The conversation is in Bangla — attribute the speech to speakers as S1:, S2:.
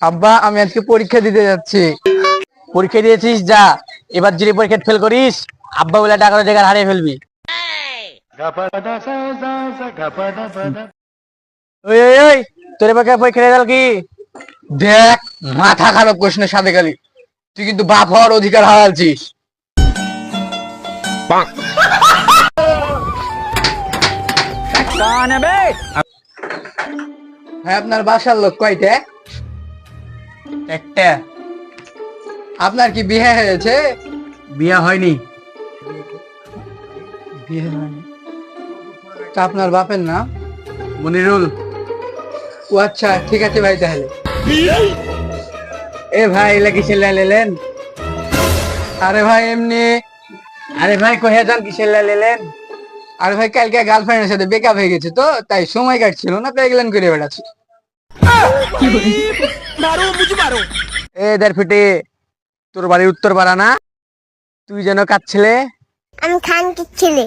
S1: আব্বা আমি আজকে পরীক্ষা দিতে যাচ্ছি। পরীক্ষা দিয়েছিস যা, এবার যদি পরীক্ষা ফেল করিস আব্বা বলে টাকা জায়গা হারিয়ে ফেলবি। ওই ওই ওই তোর এবার পরীক্ষা রেজাল্ট কি? দেখ, মাথা খারাপ করিস না সাথে খালি, তুই কিন্তু বাপ হওয়ার অধিকার হারালছিস। হ্যাঁ, আপনার বাসার লোক কয়টা? একটা। আপনার কি বিয়ে হয়েছে? বিয়ে হয়নি। বিয়ে হয়নি। তা আপনার বাপের নাম? মনিরুল। ও আচ্ছা, ঠিক আছে ভাই তাহলে। এ ভাই এলা কিসের লেলেন? আরে ভাই এমনি। আরে ভাই কহে যান কিসের লেলেন? আরে ভাই কালকে গার্লফ্রেন্ডের সাথে ব্রেকআপ হয়ে গেছে তো তাই সময় কাটছিল না, তাই এগুলো করে বেড়াচ্ছি। এ দেড় ফিটে, তোর বাড়ির উত্তর পাড়া না? তুই যেন কাঁদছিলে।
S2: আমি খানকির ছেলে।